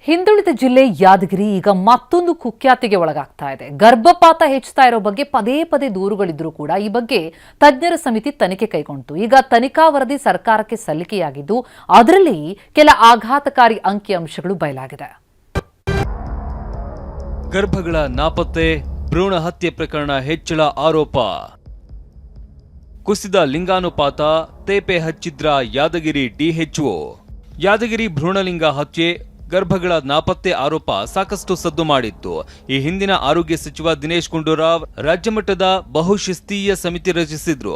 ಹಿಂದುಳಿದ ಜಿಲ್ಲೆ ಯಾದಗಿರಿ ಈಗ ಮತ್ತೊಂದು ಕುಖ್ಯಾತಿಗೆ ಒಳಗಾಗ್ತಾ ಇದೆ. ಗರ್ಭಪಾತ ಹೆಚ್ಚುತ್ತಾ ಇರೋ ಬಗ್ಗೆ ಪದೇ ಪದೇ ದೂರುಗಳಿದ್ರೂ ಕೂಡ ಈ ಬಗ್ಗೆ ತಜ್ಞರ ಸಮಿತಿ ತನಿಖೆ ಕೈಗೊಂಡಿತು. ಈಗ ತನಿಖಾ ವರದಿ ಸರ್ಕಾರಕ್ಕೆ ಸಲ್ಲಿಕೆಯಾಗಿದ್ದು ಅದರಲ್ಲಿ ಕೆಲ ಆಘಾತಕಾರಿ ಅಂಕಿಅಂಶಗಳು ಬಯಲಾಗಿದೆ. ಗರ್ಭಗಳ ನಾಪತ್ತೆ, ಭ್ರೂಣ ಹತ್ಯೆ ಪ್ರಕರಣ ಹೆಚ್ಚಳ ಆರೋಪ, ಕುಸಿದ ಲಿಂಗಾನುಪಾತ, ತೇಪೆ ಹಚ್ಚಿದ್ರ ಯಾದಗಿರಿ ಡಿಎಚ್ಒ. ಯಾದಗಿರಿ ಭ್ರೂಣಲಿಂಗ ಹತ್ಯೆ, ಗರ್ಭಗಳ ನಾಪತ್ತೆ ಆರೋಪ ಸಾಕಷ್ಟು ಸದ್ದು ಮಾಡಿತ್ತು. ಈ ಹಿಂದಿನ ಆರೋಗ್ಯ ಸಚಿವ ದಿನೇಶ್ ಗುಂಡೂರಾವ್ ರಾಜ್ಯ ಮಟ್ಟದ ಬಹುಶಿಸ್ತೀಯ ಸಮಿತಿ ರಚಿಸಿದ್ರು.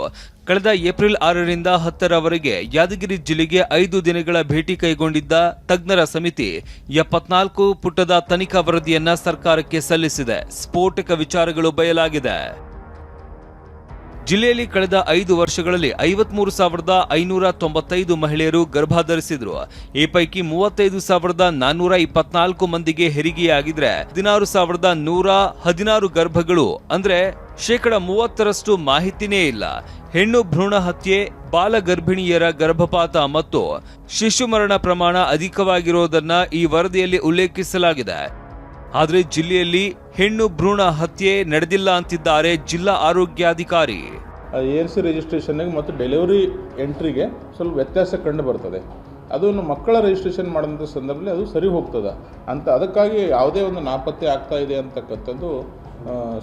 ಕಳೆದ ಏಪ್ರಿಲ್ 6ರಿಂದ 10ರವರೆಗೆ ಯಾದಗಿರಿ ಜಿಲ್ಲೆಗೆ 5 ದಿನಗಳ ಭೇಟಿ ಕೈಗೊಂಡಿದ್ದ ತಜ್ಞರ ಸಮಿತಿ 74 ಪುಟದ ತನಿಖಾ ವರದಿಯನ್ನ ಸರ್ಕಾರಕ್ಕೆ ಸಲ್ಲಿಸಿದೆ. ಸ್ಫೋಟಕ ವಿಚಾರಗಳು ಬಯಲಾಗಿದೆ. ಜಿಲ್ಲೆಯಲ್ಲಿ ಕಳೆದ 5 ವರ್ಷಗಳಲ್ಲಿ 53,595 ಮಹಿಳೆಯರು ಗರ್ಭಧರಿಸಿದ್ರು. ಈ ಪೈಕಿ 35,424 ಮಂದಿಗೆ ಹೆರಿಗೆಯಾಗಿದ್ರೆ 16,116 ಗರ್ಭಗಳು ಅಂದ್ರೆ 30% ಮಾಹಿತಿನೇ ಇಲ್ಲ. ಹೆಣ್ಣು ಭ್ರೂಣ ಹತ್ಯೆ, ಬಾಲ ಗರ್ಭಿಣಿಯರ ಗರ್ಭಪಾತ ಮತ್ತು ಶಿಶು ಮರಣ ಪ್ರಮಾಣ ಅಧಿಕವಾಗಿರೋದನ್ನ ಈ ವರದಿಯಲ್ಲಿ ಉಲ್ಲೇಖಿಸಲಾಗಿದೆ. ಆದರೆ ಜಿಲ್ಲೆಯಲ್ಲಿ ಹೆಣ್ಣು ಭ್ರೂಣ ಹತ್ಯೆ ನಡೆದಿಲ್ಲ ಅಂತಿದ್ದಾರೆ ಜಿಲ್ಲಾ ಆರೋಗ್ಯಾಧಿಕಾರಿ. ARC ರಿಜಿಸ್ಟ್ರೇಷನ್ಗೆ ಮತ್ತು ಡೆಲಿವರಿ ಎಂಟ್ರಿಗೆ ಸ್ವಲ್ಪ ವ್ಯತ್ಯಾಸ ಕಂಡು ಬರ್ತದೆ. ಅದನ್ನು ಮಕ್ಕಳ ರಿಜಿಸ್ಟ್ರೇಷನ್ ಮಾಡೋಂಥ ಸಂದರ್ಭದಲ್ಲಿ ಅದು ಸರಿ ಹೋಗ್ತದೆ ಅಂತ, ಅದಕ್ಕಾಗಿ ಯಾವುದೇ ಒಂದು ನಾಪತ್ತೆ ಆಗ್ತಾ ಇದೆ ಅಂತಕ್ಕಂಥದ್ದು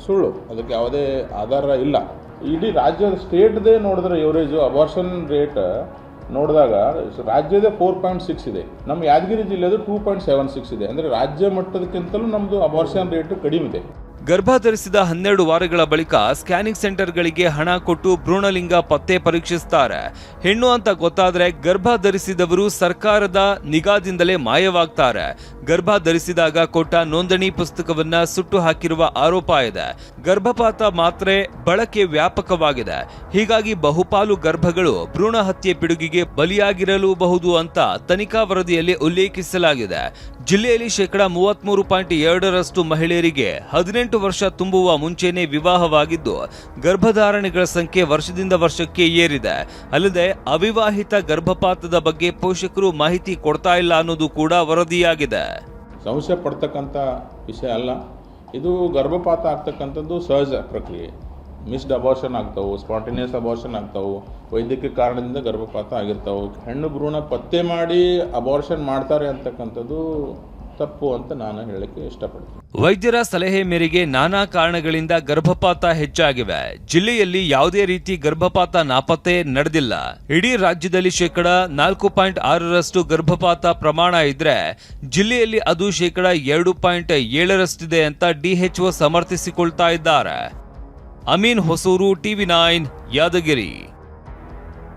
ಸುಳ್ಳು. ಅದಕ್ಕೆ ಯಾವುದೇ ಆಧಾರ ಇಲ್ಲ. ಇಡೀ ರಾಜ್ಯದ ಸ್ಟೇಟ್ದೇ ನೋಡಿದ್ರೆ ಎವರೇಜು ಅಬಾರ್ಷನ್ ರೇಟ್ ನೋಡಿದಾಗ ರಾಜ್ಯದ 4.6 ಇದೆ, ನಮ್ಮ ಯಾದಗಿರಿ ಜಿಲ್ಲೆದು 2.76 ಇದೆ. ಅಂದರೆ ರಾಜ್ಯ ಮಟ್ಟದಕ್ಕಿಂತಲೂ ನಮ್ಮದು ಅಬಾರ್ಷನ್ ರೇಟ್ ಕಡಿಮೆ ಇದೆ. ಗರ್ಭಧರಿಸಿದ 12 ವಾರಗಳ ಬಳಿಕ ಸ್ಕ್ಯಾನಿಂಗ್ ಸೆಂಟರ್ಗಳಿಗೆ ಹಣ ಕೊಟ್ಟು ಭ್ರೂಣಲಿಂಗ ಪತ್ತೆ ಪರೀಕ್ಷಿಸುತ್ತಾರೆ. ಹೆಣ್ಣು ಅಂತ ಗೊತ್ತಾದ್ರೆ ಗರ್ಭ ಧರಿಸಿದವರು ಸರ್ಕಾರದ ನಿಗಾದಿಂದಲೇ ಮಾಯವಾಗ್ತಾರೆ. ಗರ್ಭ ಧರಿಸಿದಾಗ ಕೊಟ್ಟ ನೋಂದಣಿ ಪುಸ್ತಕವನ್ನ ಸುಟ್ಟು ಹಾಕಿರುವ ಆರೋಪ ಇದೆ. ಗರ್ಭಪಾತ ಮಾತ್ರೆ ಬಳಕೆ ವ್ಯಾಪಕವಾಗಿದೆ. ಹೀಗಾಗಿ ಬಹುಪಾಲು ಗರ್ಭಗಳು ಭ್ರೂಣ ಹತ್ಯೆ ಪಿಡುಗಿಗೆ ಬಲಿಯಾಗಿರಲೂಬಹುದು ಅಂತ ತನಿಖಾ ವರದಿಯಲ್ಲಿ ಉಲ್ಲೇಖಿಸಲಾಗಿದೆ. ಜಿಲ್ಲೆಯಲ್ಲಿ 33.2% ಮಹಿಳೆಯರಿಗೆ 18 ವರ್ಷ ತುಂಬುವ ಮುಂಚೆನೇ ವಿವಾಹವಾಗಿದ್ದು, ಗರ್ಭಧಾರಣೆಗಳ ಸಂಖ್ಯೆ ವರ್ಷದಿಂದ ವರ್ಷಕ್ಕೆ ಏರಿದೆ. ಅಲ್ಲದೆ ಅವಿವಾಹಿತ ಗರ್ಭಪಾತದ ಬಗ್ಗೆ ಪೋಷಕರು ಮಾಹಿತಿ ಕೊಡ್ತಾ ಇಲ್ಲ ಅನ್ನೋದು ಕೂಡ ವರದಿಯಾಗಿದೆ. ಸಂಶಯ ಪಡ್ತಕ್ಕಂಥ ವಿಷಯ ಅಲ್ಲ ಇದು. ಗರ್ಭಪಾತ ಆಗ್ತಕ್ಕಂಥದ್ದು ಸಹಜ ಪ್ರಕ್ರಿಯೆ. ಮಿಸ್ಡ್ ಅಬಾರ್ಷನ್ ಆಗ್ತಾವೆ, ಸ್ಪಾಂಟೇನಿಯಸ್ ಅಬಾರ್ಷನ್ ಆಗ್ತಾವೆ, ವೈದ್ಯಕೀಯ ಕಾರಣದಿಂದ ಗರ್ಭಪಾತ ಆಗಿರ್ತಾವೆ. ಹೆಣ್ಣು ಭ್ರೂಣ ಪತ್ತೆ ಮಾಡಿ ಅಬಾರ್ಷನ್ ಮಾಡ್ತಾರೆ ಅಂತಕ್ಕಂಥದ್ದು ತಪ್ಪು ಅಂತ ನಾನು ಹೇಳಕ್ಕೆ ಇಷ್ಟಪಡ್ತೀನಿ. ವೈದ್ಯರ ಸಲಹೆ ಮೇರೆಗೆ ನಾನಾ ಕಾರಣಗಳಿಂದ ಗರ್ಭಪಾತ ಹೆಚ್ಚಾಗಿವೆ. ಜಿಲ್ಲೆಯಲ್ಲಿ ಯಾವುದೇ ರೀತಿ ಗರ್ಭಪಾತ ನಾಪತ್ತೆ ನಡೆದಿಲ್ಲ. ಇಡೀ ರಾಜ್ಯದಲ್ಲಿ 4.6% ಗರ್ಭಪಾತ ಪ್ರಮಾಣ ಇದ್ರೆ ಜಿಲ್ಲೆಯಲ್ಲಿ ಅದು 2.7% ಅಂತ ಡಿಎಚ್ಒ ಸಮರ್ಥಿಸಿಕೊಳ್ತಾ ಇದ್ದಾರೆ. ಅಮೀನ್ ಹೊಸೂರು, TV9 ಯಾದಗಿರಿ.